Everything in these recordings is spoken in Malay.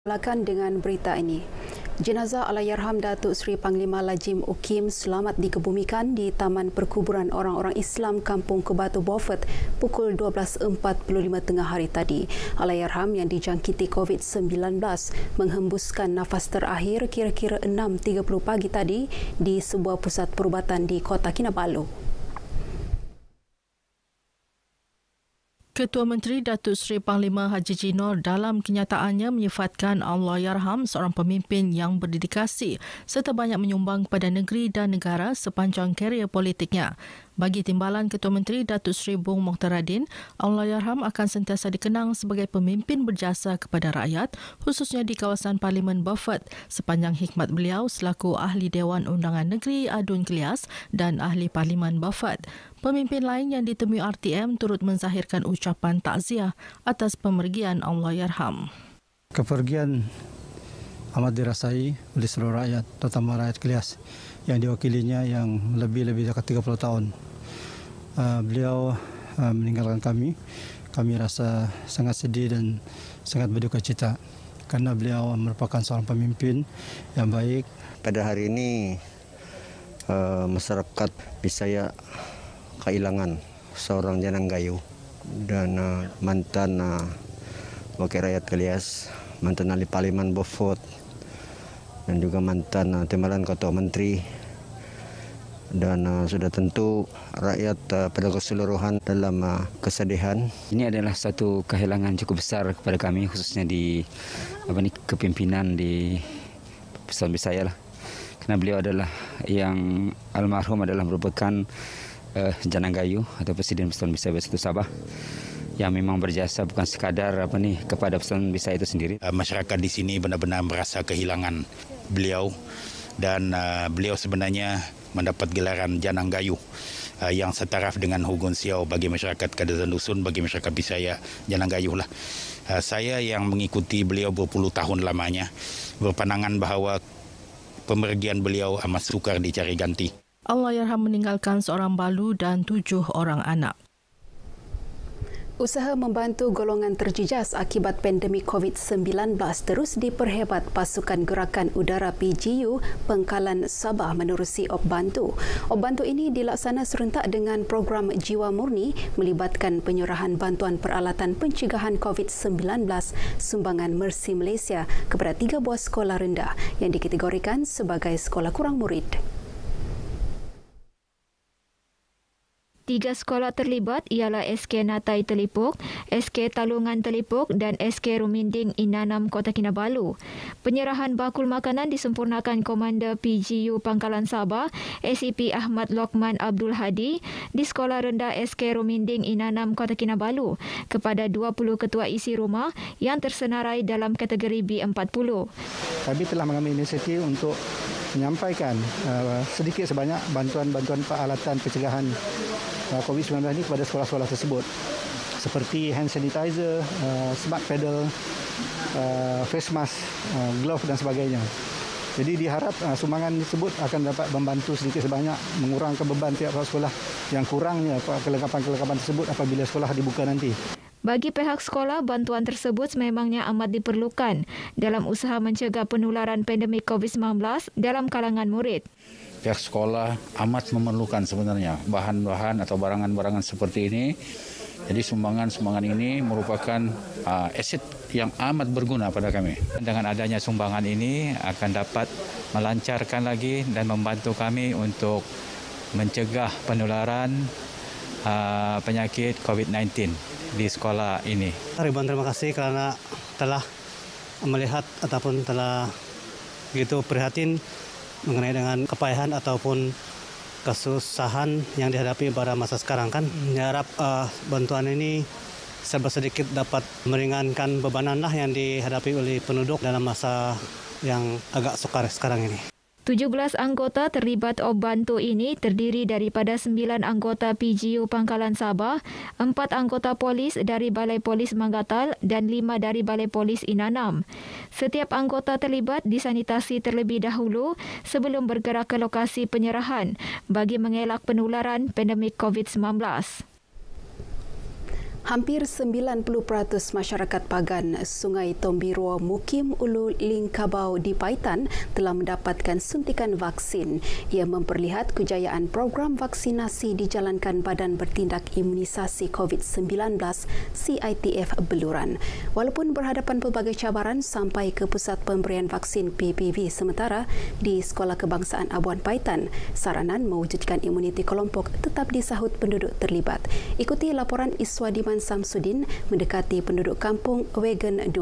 Mulakan dengan berita ini. Jenazah Allahyarham Datuk Seri Panglima Lajim Ukim selamat dikebumikan di Taman Perkuburan Orang-Orang Islam Kampung Kebatu Beaufort pukul 12.45 tengah hari tadi. Allahyarham yang dijangkiti COVID-19 menghembuskan nafas terakhir kira-kira 6.30 pagi tadi di sebuah pusat perubatan di Kota Kinabalu. Ketua Menteri Datuk Seri Panglima Haji Jinor dalam kenyataannya menyifatkan Allahyarham seorang pemimpin yang berdedikasi serta banyak menyumbang kepada negeri dan negara sepanjang karier politiknya. Bagi timbalan Ketua Menteri Datuk Seri Bung Mokhtaradin, Allahyarham akan sentiasa dikenang sebagai pemimpin berjasa kepada rakyat, khususnya di kawasan Parlimen Beaufort sepanjang hikmat beliau selaku Ahli Dewan Undangan Negeri Adun Kelias dan Ahli Parlimen Beaufort. Pemimpin lain yang ditemui RTM turut menzahirkan ucapan takziah atas pemergian Allahyarham. Kepergian amat dirasai oleh seluruh rakyat, terutama rakyat Kelias yang diwakilinya yang lebih dekat 30 tahun. Beliau meninggalkan kami. Kami rasa sangat sedih dan sangat berduka cita kerana beliau merupakan seorang pemimpin yang baik. Pada hari ini masyarakat Bisaya kehilangan seorang Janang Gayu dan mantan wakil rakyat Kelias, mantan ahli Parlimen Beaufort dan juga mantan timbalan Ketua Menteri. Dan sudah tentu rakyat pada keseluruhan dalam kesedihan. Ini adalah satu kehilangan cukup besar kepada kami, khususnya di kepimpinan di Persatuan Bisaya lah. Kerana beliau adalah yang almarhum adalah merupakan Janang Gayu atau Presiden Persatuan Bisaya Bersatu Sabah yang memang berjasa bukan sekadar kepada Persatuan Bisaya itu sendiri. Masyarakat di sini benar-benar merasa kehilangan beliau dan beliau sebenarnya mendapat gelaran Janang Gayu yang setaraf dengan Hugun Siau bagi masyarakat Kadazan Dusun, bagi masyarakat Bisaya, Janang Gayu lah. Saya yang mengikuti beliau berpuluh tahun lamanya berpandangan bahawa pemergian beliau amat sukar dicari ganti. Allahyarham meninggalkan seorang balu dan 7 orang anak. Usaha membantu golongan terjejas akibat pandemik COVID-19 terus diperhebat pasukan gerakan udara PGU Pangkalan Sabah menerusi Op Bantu. Op Bantu ini dilaksana serentak dengan program Jiwa Murni melibatkan penyerahan bantuan peralatan pencegahan COVID-19 sumbangan Mercy Malaysia kepada 3 buah sekolah rendah yang dikategorikan sebagai sekolah kurang murid. 3 sekolah terlibat ialah SK Natai Telipuk, SK Talungan Telipuk dan SK Ruminding Inanam Kota Kinabalu. Penyerahan bakul makanan disempurnakan Komander PGU Pangkalan Sabah, SCP Ahmad Lokman Abdul Hadi di Sekolah Rendah SK Ruminding Inanam Kota Kinabalu kepada 20 ketua isi rumah yang tersenarai dalam kategori B40. Kami telah mengambil inisiatif untuk menyampaikan sedikit sebanyak bantuan-bantuan peralatan pencegahan COVID-19 ini kepada sekolah-sekolah tersebut seperti hand sanitizer, smart pedal, face mask, glove dan sebagainya. Jadi diharap sumbangan tersebut akan dapat membantu sedikit sebanyak mengurangkan beban tiap sekolah yang kurangnya kelengkapan-kelengkapan tersebut apabila sekolah dibuka nanti. Bagi pihak sekolah, bantuan tersebut sememangnya amat diperlukan dalam usaha mencegah penularan pandemik COVID-19 dalam kalangan murid. Pihak sekolah amat memerlukan sebenarnya bahan-bahan atau barangan-barangan seperti ini. Jadi sumbangan-sumbangan ini merupakan aset yang amat berguna pada kami. Dengan adanya sumbangan ini akan dapat melancarkan lagi dan membantu kami untuk mencegah penularan penyakit COVID-19 di sekolah ini. Ribuan terima kasih kerana telah melihat ataupun telah begitu prihatin mengenai dengan kepayahan ataupun kesusahan yang dihadapi pada masa sekarang kan. Harap bantuan ini sedikit dapat meringankan bebananlah yang dihadapi oleh penduduk dalam masa yang agak sukar sekarang ini. 17 anggota terlibat Op Bantu ini terdiri daripada 9 anggota PGU Pangkalan Sabah, 4 anggota polis dari Balai Polis Mangatal dan 5 dari Balai Polis Inanam. Setiap anggota terlibat disanitasi terlebih dahulu sebelum bergerak ke lokasi penyerahan bagi mengelak penularan pandemik COVID-19. Hampir 90% masyarakat pagan Sungai Tombirua Mukim Ulu Lingkabau di Paitan telah mendapatkan suntikan vaksin. Ia memperlihat kejayaan program vaksinasi dijalankan Badan Bertindak Imunisasi COVID-19 CITF Beluran. Walaupun berhadapan pelbagai cabaran sampai ke pusat pemberian vaksin PPV sementara di Sekolah Kebangsaan Abuan Paitan, saranan mewujudkan imuniti kelompok tetap disahut penduduk terlibat. Ikuti laporan Iswadiman Samsudin mendekati penduduk kampung Wagen 2.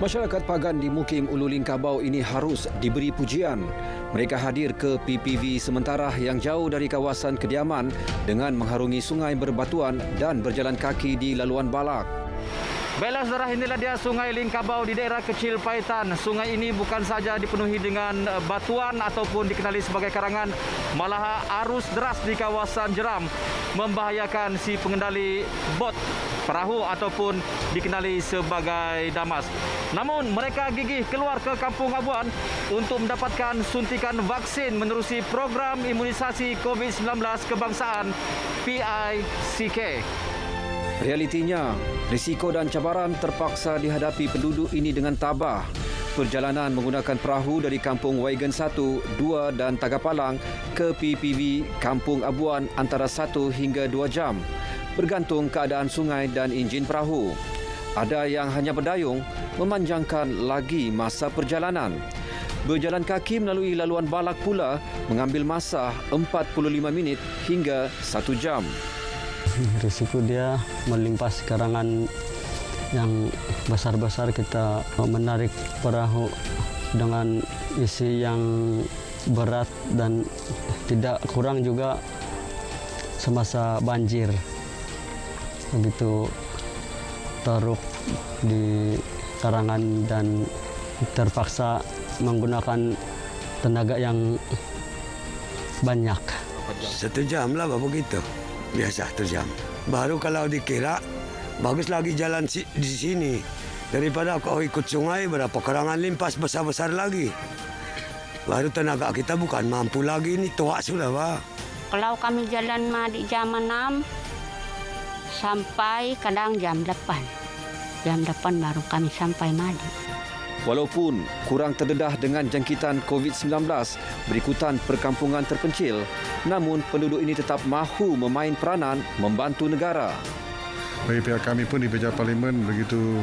Masyarakat pagan di Mukim Ulu Lingkabau ini harus diberi pujian. Mereka hadir ke PPV sementara yang jauh dari kawasan kediaman dengan mengharungi sungai berbatuan dan berjalan kaki di laluan balak. Baiklah saudara, inilah dia Sungai Lingkabau di daerah kecil Paitan. Sungai ini bukan saja dipenuhi dengan batuan ataupun dikenali sebagai karangan, malah arus deras di kawasan jeram membahayakan si pengendali bot perahu ataupun dikenali sebagai damas. Namun mereka gigih keluar ke Kampung Abuan untuk mendapatkan suntikan vaksin menerusi program imunisasi COVID-19 kebangsaan PICK. Realitinya, risiko dan cabaran terpaksa dihadapi penduduk ini dengan tabah. Perjalanan menggunakan perahu dari Kampung Wagen 1, 2 dan Tagapalang ke PPV Kampung Abuan antara 1 hingga 2 jam, bergantung keadaan sungai dan enjin perahu. Ada yang hanya berdayung, memanjangkan lagi masa perjalanan. Berjalan kaki melalui laluan balak pula mengambil masa 45 minit hingga 1 jam. Risiko dia melimpas karangan yang besar-besar, kita menarik perahu dengan isi yang berat dan tidak kurang juga semasa banjir. Begitu teruk di karangan dan terpaksa menggunakan tenaga yang banyak. 1 jam lah begitu. Biasa 1 jam. Baru kalau dikira bagus lagi jalan di sini daripada kau ikut sungai berapa karangan limpas besar-besar lagi. Baru tenaga kita bukan mampu lagi, ini tua sudah, Pak. Kalau kami jalan di jam 6 sampai kadang jam 8. Jam 8 baru kami sampai Madi. Walaupun kurang terdedah dengan jangkitan COVID-19 berikutan perkampungan terpencil, namun penduduk ini tetap mahu memain peranan membantu negara. Bagi pihak kami pun di Beja Parlimen begitu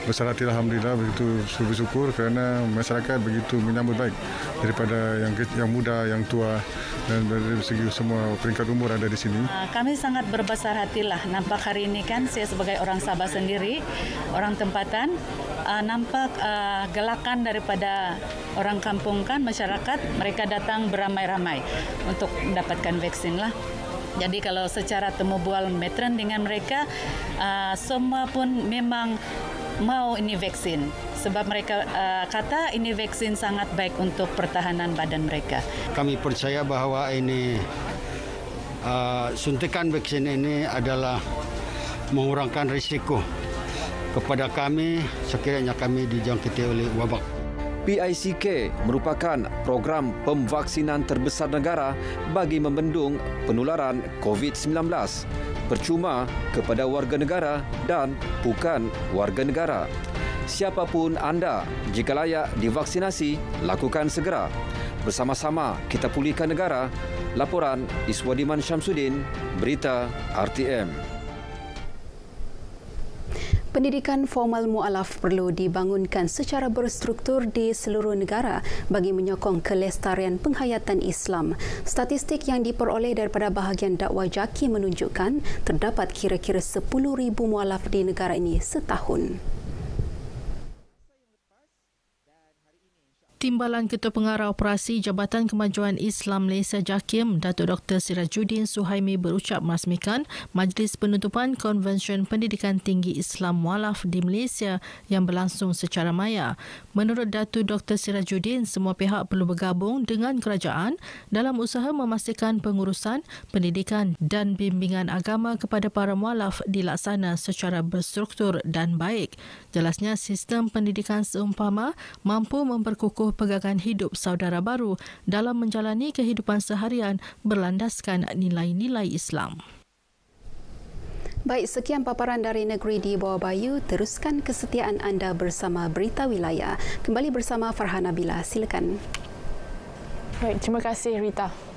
besar hati, alhamdulillah, begitu bersyukur kerana masyarakat begitu menyambut baik daripada yang muda, yang tua dan dari segi semua peringkat umur ada di sini. Kami sangat berbesar hatilah nampak hari ini kan saya sebagai orang Sabah sendiri, orang tempatan, nampak gelakan daripada orang kampung kan, masyarakat mereka datang beramai-ramai untuk mendapatkan vaksin lah. Jadi kalau secara temu bual metren dengan mereka, semua pun memang mau ini vaksin. Sebab mereka kata ini vaksin sangat baik untuk pertahanan badan mereka. Kami percaya bahawa ini suntikan vaksin ini adalah mengurangkan risiko kepada kami sekiranya kami dijangkiti oleh wabak. PICK merupakan program pemvaksinan terbesar negara bagi membendung penularan COVID-19, percuma kepada warga negara dan bukan warga negara. Siapapun anda, jika layak divaksinasi, lakukan segera. Bersama-sama kita pulihkan negara. Laporan Iswadiman Syamsuddin, Berita RTM. Pendidikan formal mu'alaf perlu dibangunkan secara berstruktur di seluruh negara bagi menyokong kelestarian penghayatan Islam. Statistik yang diperoleh daripada bahagian dakwah JAKI menunjukkan terdapat kira-kira 10,000 mu'alaf di negara ini setahun. Timbalan Ketua Pengarah Operasi Jabatan Kemajuan Islam Malaysia JAKIM, Datuk Dr. Sirajuddin Suhaimi berucap merasmikan Majlis Penutupan Konvensyen Pendidikan Tinggi Islam Mualaf di Malaysia yang berlangsung secara maya. Menurut Datuk Dr. Sirajuddin, semua pihak perlu bergabung dengan kerajaan dalam usaha memastikan pengurusan, pendidikan dan bimbingan agama kepada para mualaf dilaksana secara berstruktur dan baik. Jelasnya, sistem pendidikan seumpama mampu memperkukuh pegangan hidup saudara baru dalam menjalani kehidupan seharian berlandaskan nilai-nilai Islam. Baik, sekian paparan dari negeri di Bawah Bayu. Teruskan kesetiaan anda bersama Berita Wilayah. Kembali bersama Farhana Bila. Silakan. Baik, terima kasih Rita.